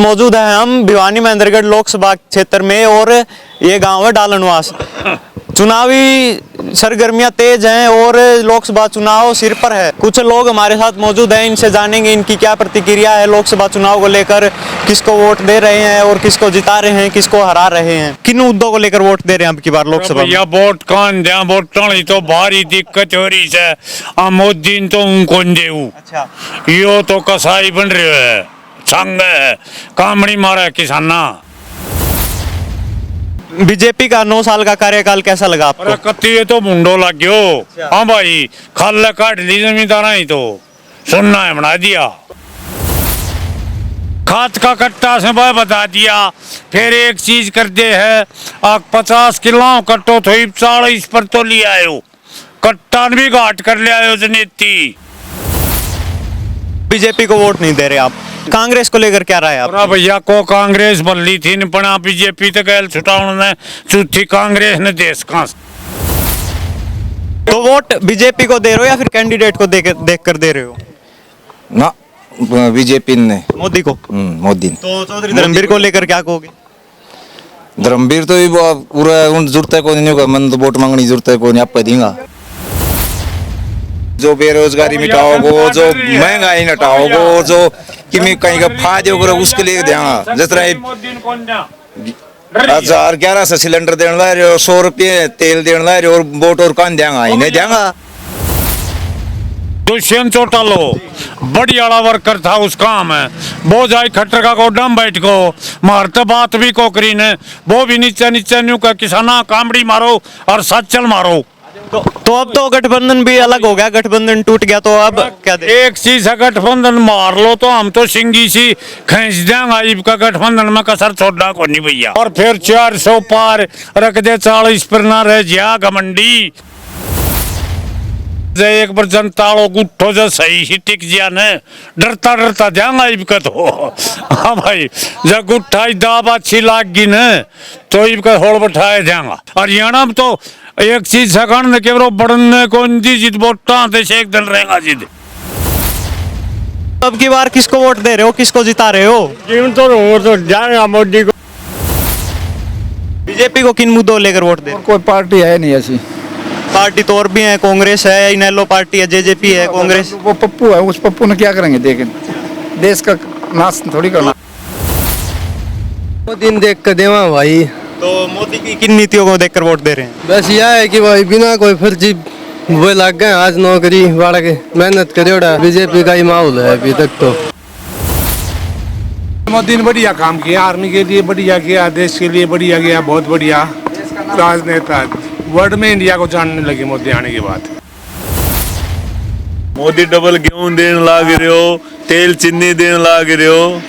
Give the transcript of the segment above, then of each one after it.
मौजूद है हम भिवानी महेंद्रगढ़ लोकसभा क्षेत्र में और ये गांव है डालनवास। चुनावी सरगर्मियां तेज हैं और लोकसभा चुनाव सिर पर है। कुछ लोग हमारे साथ मौजूद हैं, इनसे जानेंगे इनकी क्या प्रतिक्रिया है लोकसभा चुनाव को लेकर, किसको वोट दे रहे हैं और किसको जिता रहे हैं, किसको हरा रहे हैं, किन मुद्दों को लेकर वोट दे रहे हैं अब की बार लोकसभा में। वोट कान दिया वोटों तो भारी दिक्कत हो रही है। मोदी तो कौन देऊ अच्छा, यो तो कसाई बन रहे है, संग है, कामड़ी मारा है किसाना। बीजेपी का 9 साल का कार्यकाल कैसा लगा आपको? कत्ती तो मुंडो लग गयो। हाँ भाई, खाल काट ली जमींदारा ही तो सुनना है बना दिया। खाद का कट्टा से भाई बता दिया। फिर एक चीज कर दे है, 50 किलो कट्टो तो 40 पर तो ले आयो, कट्टा भी घाट कर ले आयो जनेती। बीजेपी को वोट नहीं दे रहे आप, कांग्रेस को लेकर क्या राय है आप? भैया को कांग्रेस बल्ली थी न पना बीजेपी तो गैल छुटाउन ने चूथी कांग्रेस ने देश का। तो वोट बीजेपी को दे रहे हो या फिर कैंडिडेट को देख कर दे रहे हो? ना बीजेपी ने मोदी को। मोदी ने। तो चौधरी धर्मवीर को लेकर क्या कहोगे? धर्मवीर तो पूरा जरूरत है कोई नहीं होगा, मन तो वोट मांगनी जरूरत है कोई नहीं, आप देंगा। जो बेरोजगारी मिटाओगो, जो महंगाई हटाओगो, जो किमी कहीं का फायदे करो उसके लिए देंगा। जिस तरह 1100 सिलेंडर देने ला रहे हो, 100 रुपये तेल देने ला रहे हो, और वोट और कौन देंगा? इन्हें देंगा। दुष्यंत चौटालो बढ़िया वर्कर था, उस काम है वो जाए खट्टर का गोडम बैठ को मारते बात भी कोकरी ने वो भी नीचे नीचे न्यू का किसाना कामड़ी मारो और सच्चल मारो। तो अब तो गठबंधन भी अलग हो गया, गठबंधन टूट गया, तो अब क्या दे? एक चीज है, गठबंधन मार लो तो हम तो सिंगी सी खींच देंगे। इब का गठबंधन में कसर छोड़ना को नहीं भैया। और फिर 400 पार रख दे, 40 पर ना रह जा घमंडी। एक बार जनताड़ो गुट्ठो जो सही ही टिक जिया ने डरता डरता जाएगा इब का तो। हाँ भाई, जब गुट्ठाई दाब अच्छी लाग गई न तो इब का होड़ बैठाया जाएगा। हरियाणा में तो एक चीज सगण के बढ़ने को जिद वोटा से एक दिन रहेगा जिद। अब की बार किसको वोट दे रहे हो, किसको जिता रहे हो? तो जाएगा मोदी को। बीजेपी को किन मुद्दों लेकर वोट दे? कोई पार्टी है नहीं ऐसी। पार्टी तो और भी है, कांग्रेस है, इनेलो पार्टी है, जेजेपी है, कांग्रेस। वो पप्पू है, उस पप्पू ने क्या करेंगे? देखें, देश का नाश थोड़ी करना। दिन देख कर देवा भाई। तो मोदी की किन नीतियों को देखकर वोट दे रहे हैं? बस यह है कि भाई बिना कोई फर्जी वो लग गए आज नौकरी वाला के मेहनत करे। बीजेपी का ही माहौल है अभी तक तो। मोदी ने बढ़िया काम किया, आर्मी के लिए बढ़िया किया, देश के लिए बढ़िया किया, बहुत बढ़िया राजनेता। वर्ल्ड में इंडिया को जानने लगे मोदी आने के बाद। मोदी डबल गेहूं देने लाग रहे हो, तेल चीनी देने लाग रहे हो,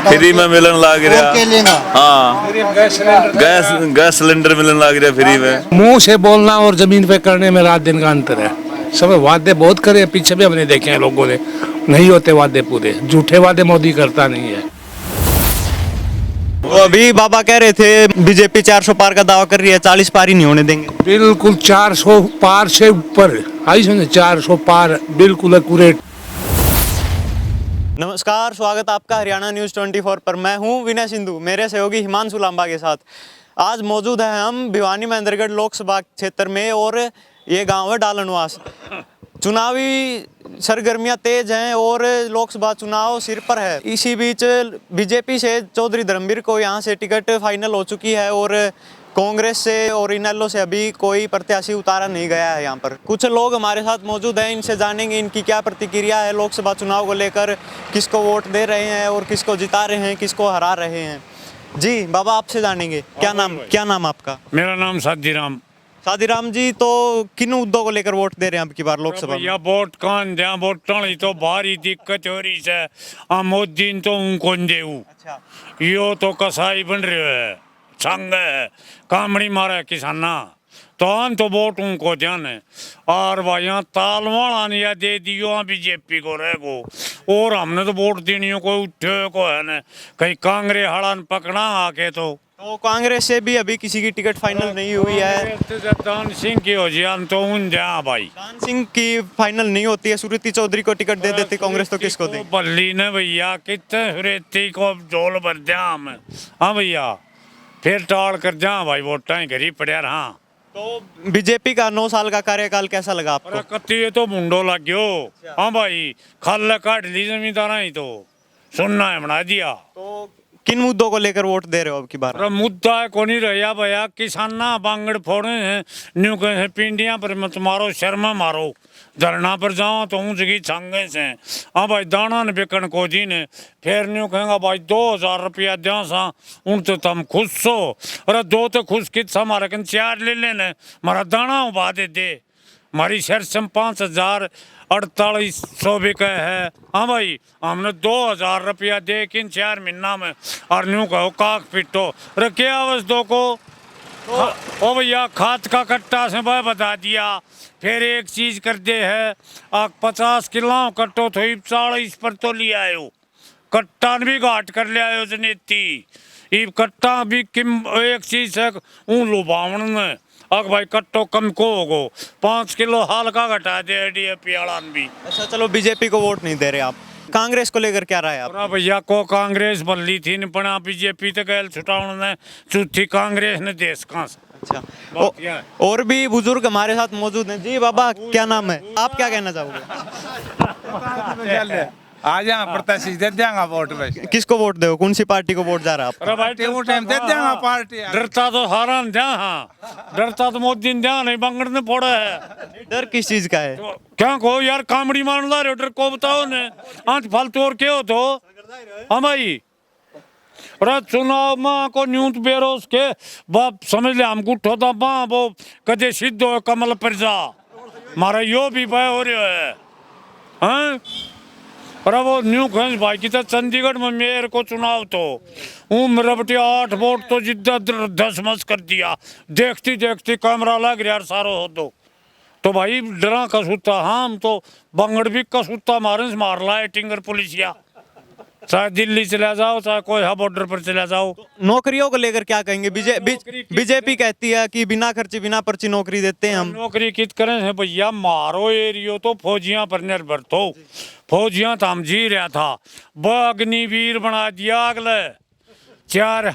फ्री में मिलन लाग रहा। हाँ, गैस सिलेंडर मिलन लाग रहा फ्री में। मुंह से बोलना और जमीन पे करने में रात दिन का अंतर है। सब वादे बहुत करे, पीछे भी हमने देखे हैं लोगों ने, नहीं होते वादे पूरे, झूठे वादे मोदी करता नहीं है। वो अभी बाबा कह रहे थे बीजेपी 400 पार का दावा कर रही है, 40 पार ही नहीं होने देंगे। बिल्कुल 400 पार से ऊपर आई सुने, 400 पार बिल्कुल एक्यूरेट। नमस्कार, स्वागत आपका हरियाणा न्यूज़ 24 पर। मैं हूं विनय सिंधु, मेरे सहयोगी हिमांशु लांबा के साथ। आज मौजूद हैं हम भिवानी महेंद्रगढ़ लोकसभा क्षेत्र में और ये गांव है डालनवास। चुनावी सरगर्मियां तेज हैं और लोकसभा चुनाव सिर पर है। इसी बीच बीजेपी से चौधरी धर्मवीर को यहां से टिकट फाइनल हो चुकी है और कांग्रेस से और इनेलो से अभी कोई प्रत्याशी उतारा नहीं गया है। यहाँ पर कुछ लोग हमारे साथ मौजूद हैं, इनसे जानेंगे इनकी क्या प्रतिक्रिया है लोकसभा चुनाव को लेकर, किसको वोट दे रहे हैं और किसको जिता रहे हैं, किसको हरा रहे हैं। जी बाबा, आपसे जानेंगे, क्या नाम आपका? मेरा नाम सादीराम। सादीराम जी, तो किन मुद्दों को लेकर वोट दे रहे हैं अब की बार लोकसभा में? वोट कान दिया वोटों तो भारी दिक्कत हो रही है। मोदी तो कौन देऊ। अच्छा, यो तो कसाई बन रहे है, संग है, कामड़ी मारा है किसाना। तो हम तो वोट उनको जाने और भाई यहाँ तालवाड़ा ने या दे दियो बीजेपी को रह गो और हमने तो वोट देनी हो कोई उठे को है न कहीं कांग्रेस हड़ान पकड़ा आके तो कांग्रेस से भी अभी किसी की टिकट फाइनल नहीं हुई है। दान सिंह की हो जाए तो उन जा भाई दान सिंह की फाइनल नहीं होती है, सुरीति चौधरी को टिकट दे देती कांग्रेस तो किसको दे? बल्ली ने भैया कितने सुरेती को जोल भर जा हम हाँ भैया फिर टाल कर जा भाई वोटा घर ही पड़े रहा। तो बीजेपी का 9 साल का कार्यकाल कैसा लगा आपको? कत्ती तो मुंडो लग गयो हाँ भाई खल काट ली जमींदारा ही तो सुनना है बना दिया। तो किन मुद्दों को लेकर वोट दे रहे हो अब की बार? अरे मुद्दा है कौन ही रहा भैया किसाना बांगड़ फोड़े हैं न्यू कहे पिंडिया पर मत मारो शर्मा मारो धरना पर जाओ तो ऊँच की छंगे से हाँ भाई दाना ने बिकन को जी ने फिर न्यू कहेंगा भाई 2000 रुपया द्या सा उन तो तुम खुश हो अरे 2 तो खुश कित सा मारा कन 4 ले लेने मारा दाना उबा दे हमारी शर्सम 5048 बिका है हाँ भाई हमने 2000 रुपया दे किन 4 महीना में और न्यू कहो काक पिटो अरे क्या अवस्थो को ओ भैया खाद का कट्टा से भाई बता दिया फिर एक चीज कर दे है 50 किलो कट्टो तो 40 पर तो ले आयो कट्टा भी घाट कर ले आयो जनेती इब कट्टा भी किम एक चीज है ऊँ लुभावन में अग भाई कट्टो कम को होगो 5 किलो हल्का घटा दे डीएपी आड़ान भी। अच्छा चलो बीजेपी को वोट नहीं दे रहे आप, कांग्रेस को लेकर क्या राय है आप? भैया को कांग्रेस बल्ली थी न पड़ा बीजेपी तो गैल छुटाउन ने चौथी कांग्रेस ने देश कहाँ से। अच्छा और भी बुजुर्ग हमारे साथ मौजूद हैं। जी बाबा क्या नाम है, आप क्या कहना चाहोगे? आ जा प्रत्याशी दे देंगे वोट बस। किसको वोट दो, कौन सी पार्टी को वोट जा रहा है आपका? पार्टी वो टाइम दे देंगे पार्टी। डरता तो हारान जा हाँ डरता तो मोदी ने जा नहीं बंगड़ ने फोड़ा है। डर किस चीज का है? तो क्या कहो यार कामड़ी मान ला रहे हो डर को बताओ ने आज फालतू और क्या हो तो हाँ भाई अरे चुनाव में को न्यूज बेरोस के बाप समझ ले हमको ठोदा बा वो कदे सिद्ध हो कमल पर जा मारा यो भी भाई हो रहा है हाँ पर वो न्यू खंज भाई की तो चंडीगढ़ में मेयर को चुनाव तो मेरा बटे 8 वोट तो जिद्दा 10 मस कर दिया देखती देखती कैमरा लग रहा सारो हो तो भाई डरा कसूता हम तो बंगड़ भी कसूता मारे से मार ला है टिंगर पुलिसिया चाहे दिल्ली चला जाओ चाहे कोई बॉर्डर पर चला जाओ। नौकरियों को लेकर क्या कहेंगे? बीजेपी कहती है कि बिना खर्चे बिना पर्ची नौकरी देते हैं हम। नौकरी कित करें है भैया मारो एरियो तो फौजियां पर निर्भर तो फौजियां तो हम जी रहा था वो अग्निवीर बना दिया अगले 4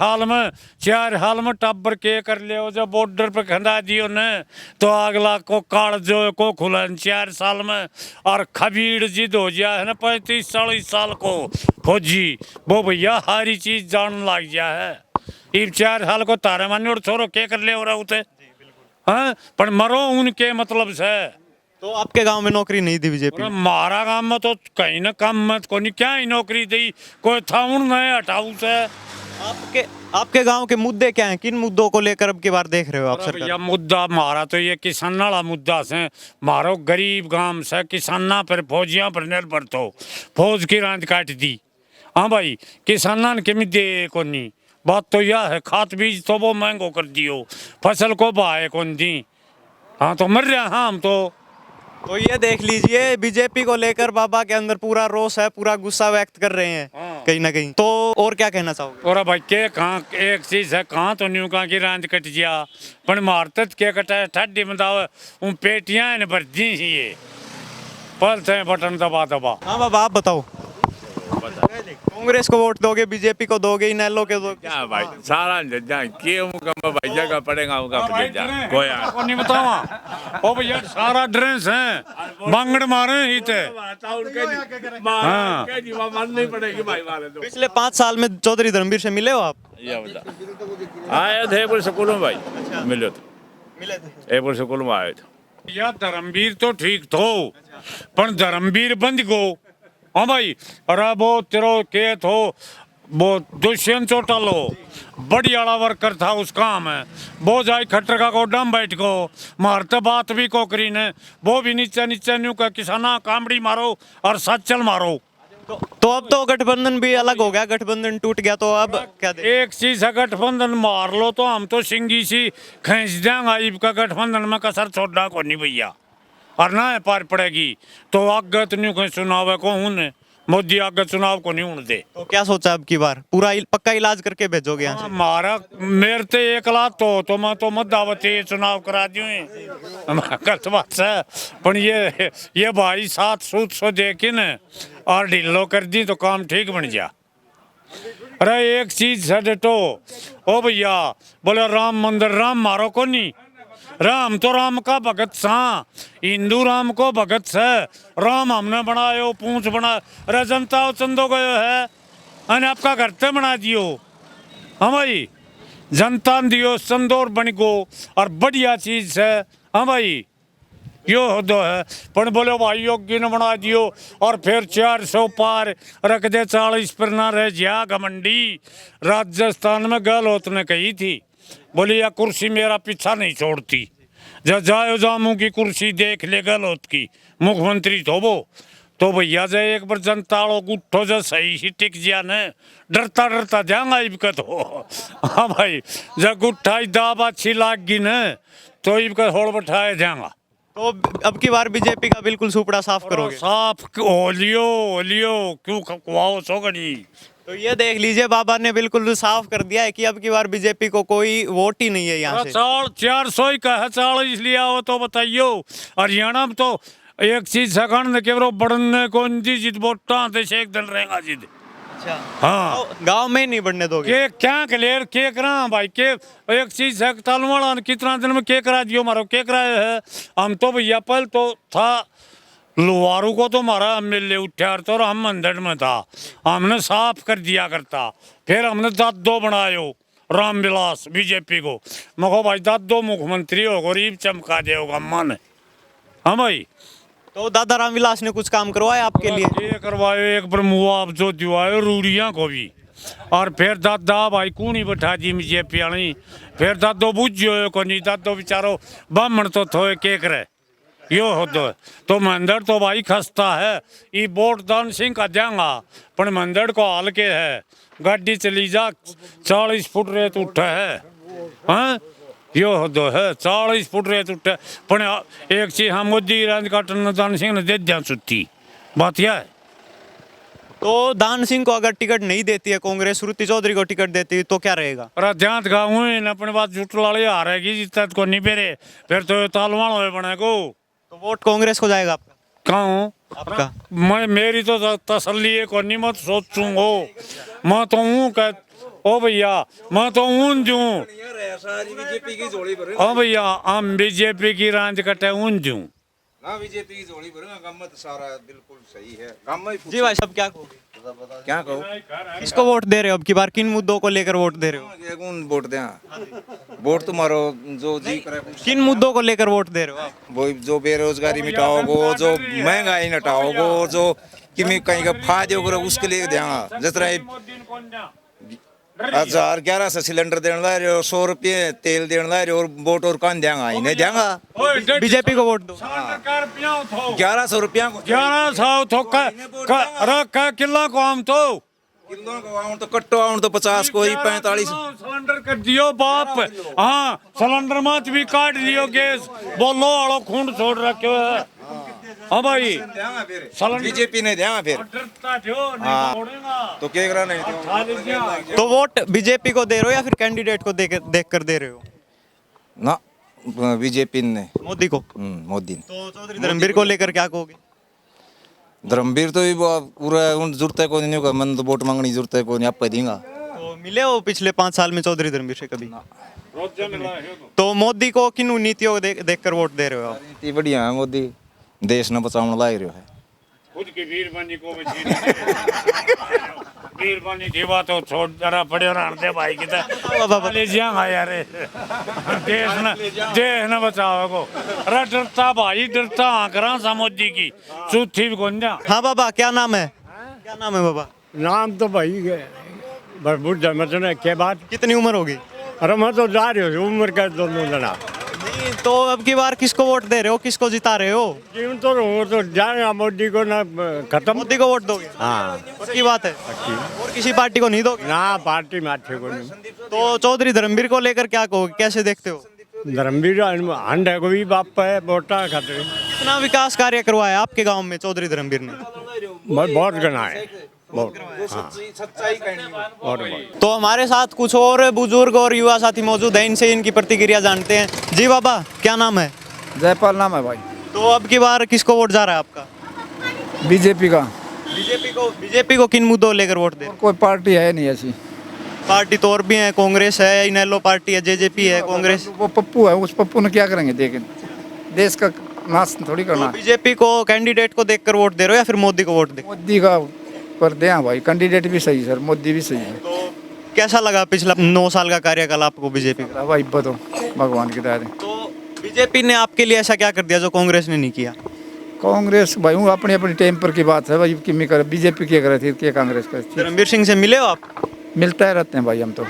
हाल में टब्बर के कर ले जब बॉर्डर पर खंदा दियो ने तो अगला को काल जो को खुलन 4 साल में और खबीर जिद हो गया है ना 35-40 साल को फौजी वो भैया हरी चीज जान लग गया है इब 4 साल को तारे मानी और छोरो के कर ले हो रहा उते हाँ पर मरो उनके मतलब से। तो आपके गांव में नौकरी नहीं दी बीजेपी? मारा गांव में तो कहीं ना कम मत को नहीं क्या ही नौकरी दी कोई था उन नए हटाऊ से। आपके गांव के मुद्दे क्या हैं, किन मुद्दों को लेकर अब की बार देख रहे हो आप सरकार? भैया मुद्दा मारा तो ये किसान वाला मुद्दा से मारो गरीब गांव से किसाना पर फौजियां पर निर्भर तो फौज की रांद काट दी हाँ भाई किसाना ने किमी दे को नहीं बात तो यह है खाद बीज तो वो महंगो कर दियो फसल को भाए कौन दी हाँ तो मर रहे हाँ हम तो ये देख लीजिए बीजेपी को लेकर बाबा के अंदर पूरा रोष है, पूरा गुस्सा व्यक्त कर रहे हैं कहीं ना कहीं। तो और क्या कहना चाहोगे? और भाई के कहाँ एक चीज है कहाँ तो न्यू कहाँ की रांद कट गया पर मारत के कटा ठंडी में दाव उन पेटियां ने भर दी ये पलते बटन दबा दबा। हाँ बाबा आप बताओ कांग्रेस को वोट दोगे बीजेपी को दोगे इनेलो के दोगे? क्या भाई सारा भाई जगह पड़ेगा को नहीं बतावा ओ भैया सारा ड्रेस है बांगड़ मारे ही थे हाँ नहीं पड़ेगी भाई मारे तो। पिछले 5 साल में चौधरी धर्मवीर से मिले हो आप? आए थे स्कूल में भाई मिले थे स्कूल में आए थे। या धर्मवीर तो ठीक थो पर धर्मवीर बंद गो हाँ भाई अरे वो तेरो के थो वो दुष्यंत चौटालो बढ़िया वर्कर था उस काम है वो जाए खट्टर का को डम बैठ को मारते बात भी कोकरी ने वो भी नीचे नीचे न्यू का किसाना कामड़ी मारो और सचल मारो तो अब तो गठबंधन भी अलग हो गया, गठबंधन टूट गया, तो अब क्या दे? एक चीज है, गठबंधन मार लो तो हम तो सिंगी सी खींच देंगे। इब का गठबंधन में कसर छोड़ा को नहीं भैया, और ना है पार पड़ेगी तो आगे तो नहीं कोई चुनाव को हूं मोदी आगे चुनाव को नहीं होने दे। तो क्या सोचा अब की बार पूरा पक्का इलाज करके भेजोगे यहाँ से? हमारा मेरे ते एक लाख तो मैं तो मत दावत चुनाव करा दियो गलत बात है, पर ये भाई 700 देखे न और ढिलो कर दी तो काम ठीक बन जा। अरे एक चीज है डेटो, ओ भैया बोले राम मंदिर, राम मारो को नहीं, राम तो राम का भगत सा, हिंदू राम को भगत है, राम हमने बनायो पूंछ बना, अरे जनता चंदो गयो है अने आपका घर ते बना दियो। हाँ भाई, जनता ने दियो चंदोर बन गो और बढ़िया चीज है। हाँ भाई यो दो है, पर बोले भाई योगी ने बना दियो और फिर 400 पार रख दे, 40 पर ना रह जा घमंडी। राजस्थान में गहलोत ने कही थी, बोली यह कुर्सी मेरा पीछा नहीं छोड़ती, जब जायो जामू की कुर्सी देख ले गहलोत की, मुख्यमंत्री तो वो। तो भैया जय एक बार जनता उठो जो सही ही टिक जिया न, डरता डरता जाऊंगा इबका तो। हाँ भाई, जब गुट्ठाई दाब अच्छी लाग गई न तो इबका होड़ बैठाया जाऊंगा। तो अब की बार बीजेपी का बिल्कुल सुपड़ा साफ करोगे? साफ होलियो क्यों खवाओ सोगड़ी। तो ये देख लीजिए, बाबा ने बिल्कुल साफ कर दिया है कि अब की बार बीजेपी को कोई वोट ही नहीं है यहाँ से। 400 ही का है, 40 लिया हो तो बताइयो। हरियाणा में तो एक चीज सगन के बढ़ने को जिद वोटा से एक दिन रहेगा जिद। अच्छा, हाँ, गांव में नहीं बढ़ने दोगे? के क्या क्लियर के करा भाई के, एक चीज है तालवाड़ा कितना दिन में के करा दियो मारो, के कराया है। हम तो भैया पहले तो था लुवारू को तो हमारा एमएलए उठा तो हम मंदिर में था, हमने साफ कर दिया करता। फिर हमने दादो बनायो रामविलास बीजेपी को, मको भाई दादो मुख्यमंत्री हो गरीब चमका देगा मन। हाँ भाई, तो दादा रामविलास ने कुछ काम करवाया आपके लिए? ये करवायो, एक बार मुआवजो दिवायो रूढ़िया को भी, और फिर दादा भाई कूनी बैठा दी बीजेपी वाली। फिर दादो बुझो को नहीं, दादो बेचारो ब्राह्मण तो थोए के करे यो हो तो मंदिर तो भाई खस्ता है। ये वोट दान सिंह का देंगा, पर मंदिर को हाल के है, गाड़ी चली जा 40 फुट रेत उठा है। हाँ यो हो है 40 फुट रेत उठे, पर एक चीज हम मोदी राज काटन दान सिंह ने दे दिया छुट्टी, बात यह है। तो दान सिंह को अगर टिकट नहीं देती है कांग्रेस, श्रुति चौधरी को टिकट देती है तो क्या रहेगा? अरे ध्यान गाँव अपने बात जुटलाड़ी आ रहेगी जितना को नहीं पेरे, फिर तो तालवान हो बने को। तो वोट कांग्रेस को जाएगा आपका? कहूँ आपका? मैं मेरी तो तसल्ली है को नहीं मत सोचूंगो, मैं तो हूँ कह ओ भैया, मैं तो ऊन जू। ओ भैया हम बीजेपी की रांझ कटे ऊन जू ना, बीजेपी की जोड़ी भरूंगा, गम्मत सारा बिल्कुल सही है। गम्मा ही जी भाई साहब, क्या कहोगे? क्या कहो, किसको वोट दे रहे हो अब की बार? किन मुद्दों को लेकर वोट दे रहे हो? कौन वोट दे? वोट तुम्हारो जो जी करे। किन मुद्दों को लेकर वोट दे रहे हो आप? वो जो बेरोजगारी मिटाओगो, जो महंगाई हटाओगो, जो कि मैं कहीं का फायदे करो उसके लिए देंगा। जिस तरह 1100 सिलेंडर देने ला रहे हो, 100 रुपये तेल देने ला रहे हो, और वोट और कौन देंगा? ही नहीं देंगा। बीजेपी को वोट दो। 1100 रुपया को 1100 किला को हम तो किलो को आऊं तो कट्टो आऊं तो 50 को ही 45 सिलेंडर कर दियो बाप। हाँ, सिलेंडर मत भी काट लियो गैस, बोलो आड़ो खून छोड़ रखे है। हाँ भाई, बीजेपी नहीं देंगा फिर। तो क्या करा नहीं तो वोट बीजेपी को दे रहे हो या फिर कैंडिडेट को देख कर दे रहे हो? ना, बीजेपी ने मोदी को। मोदी ने। तो चौधरी धर्मवीर को लेकर क्या कहोगे? धर्मवीर तो पूरा जरूरत है, कोई नहीं होगा, मन तो वोट मांगनी जरूरत है, कोई नहीं आप देंगा। तो मिले हो पिछले 5 साल में चौधरी धर्मवीर से कभी? तो मोदी को किन नीतियों को देख कर वोट दे रहे हो आप? नीति बढ़िया है, मोदी देश ने बचाने ला रहा है। खुद की वीरबानी को वीरबानी की बात हो छोड़ जरा पड़े रहते भाई की तो ले जाएंगा यार, देश न बचाओ को। अरे डरता भाई, डरता आंकड़ा सा मोदी की चौथी भी कौन जा। हाँ बाबा, क्या नाम है? क्या नाम है बाबा? नाम तो भाई बुढ़ा मतलब के बाद कितनी उम्र होगी? अरे मैं तो जा रही हूँ उम्र का दोनों जना। नहीं, तो अब की बार किसको वोट दे रहे हो, किसको जिता रहे हो? तो जाएगा मोदी को ना खत्म। मोदी को वोट दोगे? हाँ पक्की बात है। और किसी पार्टी को नहीं दोगे? ना पार्टी में अच्छे को नहीं। तो चौधरी धर्मवीर को लेकर क्या कहोगे, कैसे देखते हो? धर्मवीर हंड को भी बाप है वोटा खतरे कितना विकास कार्य करवाया आपके गांव में चौधरी धर्मवीर ने? बहुत गना है बहुत। तो हमारे साथ कुछ और बुजुर्ग और युवा साथी मौजूद हैं, इनसे इनकी प्रतिक्रिया जानते हैं। जी बाबा, क्या नाम है? जयपाल नाम है भाई। तो अब की बार किसको वोट जा रहा है आपका? बीजेपी का। बीजेपी को किन मुद्दों लेकर वोट दे? कोई पार्टी है नहीं ऐसी। पार्टी तो और भी है, कांग्रेस है, इनेलो पार्टी है, जेजेपी है, कांग्रेस। वो पप्पू है, उस पप्पू ने क्या करेंगे देखें, देश का नाश थोड़ी करना है। बीजेपी को कैंडिडेट को देखकर वोट दे रहे हो या फिर मोदी को वोट दे? मोदी का पर दे भाई, कैंडिडेट भी सही सर, मोदी भी सही है। तो कैसा लगा पिछला 9 साल का कार्यकाल आपको बीजेपी का? भाई बताओ, भगवान की दया से। तो बीजेपी ने आपके लिए ऐसा क्या कर दिया जो कांग्रेस ने नहीं किया? कांग्रेस भाई हूँ अपनी अपनी टाइम पर की बात है भाई, किमी कर बीजेपी क्या करे थी, क्या कांग्रेस कर थी। धर्मवीर सिंह से मिले हो आप? मिलता है रहते हैं भाई हम तो।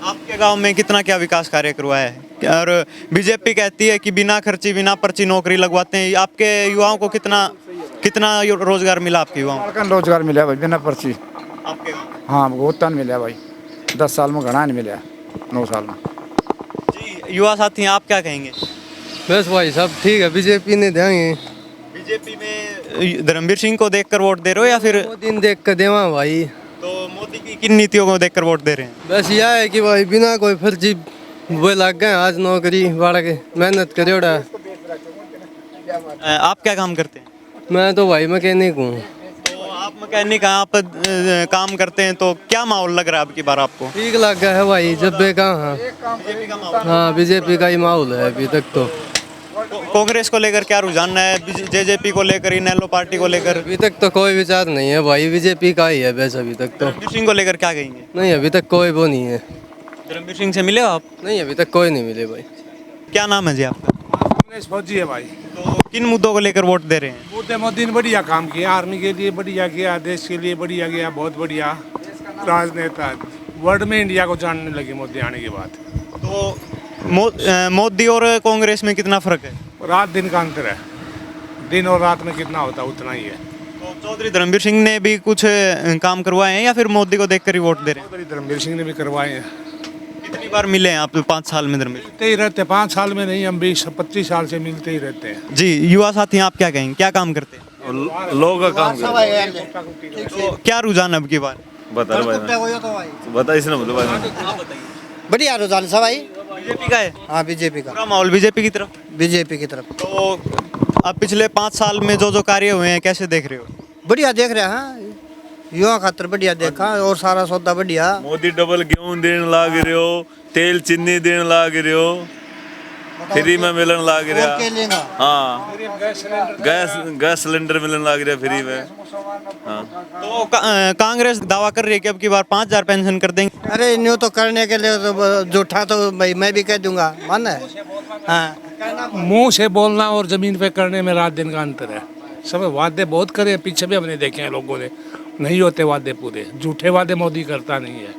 आपके गांव में कितना क्या विकास कार्य करवाया है? और बीजेपी कहती है कि बिना खर्ची बिना पर्ची नौकरी लगवाते हैं। आपके युवाओं को कितना रोजगार मिला? आपके युवाओं को रोजगार मिला भाई बिना पर्ची? आपके हाँ बहुत मिला भाई, 10 साल में घना नहीं मिला, 9 साल में। जी युवा साथी, आप क्या कहेंगे? बस भाई सब ठीक है, बीजेपी ने देंगे। बीजेपी में धर्मवीर सिंह को देखकर वोट दे रहे हो या फिर मोदी ने देख कर देवा भाई? तो मोदी की किन नीतियों को देखकर वोट दे रहे हैं? बस यह है कि भाई बिना कोई फर्जी वो लग गए आज नौकरी वाला के मेहनत करे। आप क्या काम करते हैं? मैं तो भाई मैकेनिक हूँ। तो आप मैकेनिक हैं, आप काम करते हैं, तो क्या माहौल लग रहा है आपकी बार आपको? ठीक लग गया है भाई, जब भी कहाँ। हाँ बीजेपी का ही माहौल है अभी तक तो। कांग्रेस को लेकर क्या रुझान है, जेजेपी को लेकर, इनेलो पार्टी को लेकर? अभी तक तो कोई विचार नहीं है भाई, बीजेपी का ही है बस अभी तक तो। धर्मवीर सिंह को लेकर क्या कहेंगे? नहीं अभी तक कोई वो नहीं है। धर्मवीर सिंह से मिले हो आप? नहीं अभी तक कोई नहीं मिले भाई। क्या नाम है जी आपका? फौजी है भाई। तो किन मुद्दों को लेकर वोट दे रहे हैं? मोदी ने बढ़िया काम किया, आर्मी के लिए बढ़िया किया, देश के लिए बढ़िया किया, बहुत बढ़िया राजनेता। वर्ल्ड में इंडिया को जानने लगे मोदी आने के बाद। तो मोदी और कांग्रेस में कितना फर्क है? रात दिन का अंतर है, दिन और रात में कितना होता है उतना ही है। तो चौधरी धर्मवीर सिंह ने भी कुछ काम करवाए हैं या फिर मोदी को देखकर ही वोट दे रहे हैं? चौधरी धर्मवीर सिंह ने भी करवाए हैं। कितनी बार मिले हैं आप 5 साल में धर्मवीर? मिलते ही रहते, 5 साल में नहीं, हम 20-25 साल से मिलते ही रहते हैं। जी युवा साथी, आप क्या कहेंगे, क्या काम करते हैं? लोग का काम तो क्या रुझान अब की बार? बता बता इसने बोलो भाई। बढ़िया रुझान सब भाई, बीजेपी का है? हाँ बीजेपी का, पूरा माहौल बीजेपी की तरफ? बीजेपी की तरफ। तो अब पिछले 5 साल में जो कार्य हुए हैं कैसे देख रहे हो? बढ़िया देख रहे हैं, युवा खातर बढ़िया देखा और सारा सौदा बढ़िया। मोदी डबल गेहूं देने लाग रहे हो, तेल चीनी देने लाग रहे हो, फ्री में मिलन लाग रहा। हाँ गैस सिलेंडर मिलन लाग रहा फ्री में। हाँ तो कांग्रेस दावा कर रही है कि अब की बार 5,000 पेंशन कर देंगे। अरे न्यू तो करने के लिए तो झूठा तो भाई मैं भी कह दूंगा, मान है। हाँ मुंह से बोलना और जमीन पे करने में रात दिन का अंतर है। सब वादे बहुत करे, पीछे भी हमने देखे हैं लोगों ने, नहीं होते वादे पूरे, झूठे वादे मोदी करता नहीं है।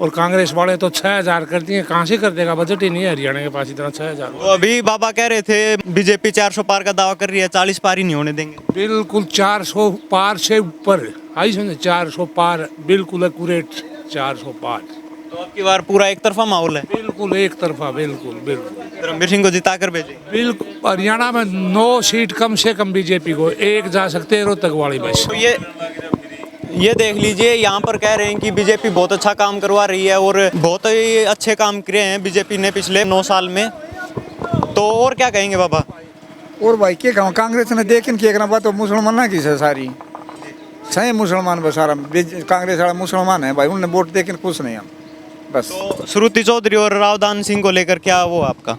और कांग्रेस वाले तो 6,000 करती है, कहाँ से कर देगा, बजट ही नहीं है हरियाणा के पास इतना 6,000। तो अभी बाबा कह रहे थे बीजेपी 400 पार का दावा कर रही है, 40 पार ही नहीं होने देंगे। बिल्कुल 400 पार से ऊपर आई सुने, 400 पार बिल्कुल एक्यूरेट, 400 पार। तो अब की बार पूरा एक तरफा माहौल है? बिल्कुल एक तरफा, बिल्कुल बिल्कुल। धर्मवीर सिंह को जिता कर भेजे? बिल्कुल हरियाणा में 9 सीट कम से कम बीजेपी को, 1 जा सकते हैं रोहतक वाली बस। तो ये देख लीजिए, यहाँ पर कह रहे हैं कि बीजेपी बहुत अच्छा काम करवा रही है और बहुत ही अच्छे काम किए हैं बीजेपी ने पिछले 9 साल में। तो और क्या कहेंगे बाबा? और भाई क्या कहूँ, कांग्रेस ने देख के करना बात तो मुसलमान ना की सारी सही मुसलमान बस सारा कांग्रेस वाला मुसलमान है भाई, उन्होंने वोट देख खुश नहीं हम बस। तो श्रुति चौधरी और रावदान सिंह को लेकर क्या वो आपका?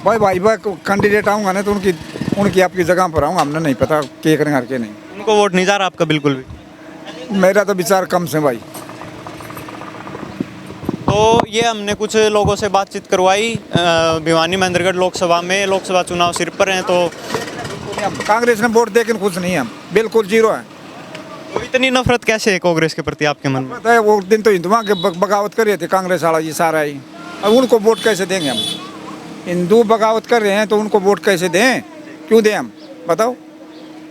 भाई कैंडिडेट आऊँगा ना तो उनकी आपकी जगह पर आऊँगा, हमने नहीं पता क्या करेंगे के नहीं। उनको वोट नहीं जा रहा आपका बिल्कुल भी? मेरा तो विचार कम से भाई। तो ये हमने कुछ लोगों से बातचीत करवाई। भिवानी महेंद्रगढ़ लोकसभा में लोकसभा चुनाव सिर पर हैं, तो कांग्रेस ने वोट देकर खुश नहीं है, हम बिल्कुल जीरो है। तो इतनी नफरत कैसे है कांग्रेस के प्रति आपके मन में? पता है वो दिन तो हिंदुआ के बगावत कर रहे थे कांग्रेस वाला ये सारा ही, अब उनको वोट कैसे देंगे हम? हिंदू बगावत कर रहे हैं तो उनको वोट कैसे दें, क्यों दें हम, बताओ।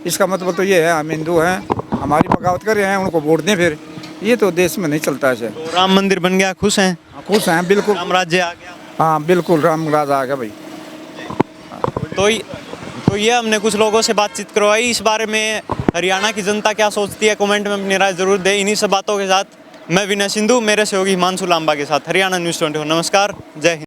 इसका मतलब तो ये है हम हिंदू हैं, हमारी बगावत कर रहे हैं, उनको वोट दें फिर। ये तो देश में नहीं चलता ऐसे। तो राम मंदिर बन गया, खुश हैं? खुश हैं बिल्कुल। राम राज्य आ गया। हाँ बिल्कुल, राम राज आ गया भाई। तो ये हमने कुछ लोगों से बातचीत करवाई। इस बारे में हरियाणा की जनता क्या सोचती है, कमेंट में अपनी राय जरूर दें। इन्हीं सब बातों के साथ मैं विनय सिंधु, मेरे सहयोगी हिमांशु लांबा के साथ हरियाणा न्यूज़ 24। नमस्कार, जय हिंद।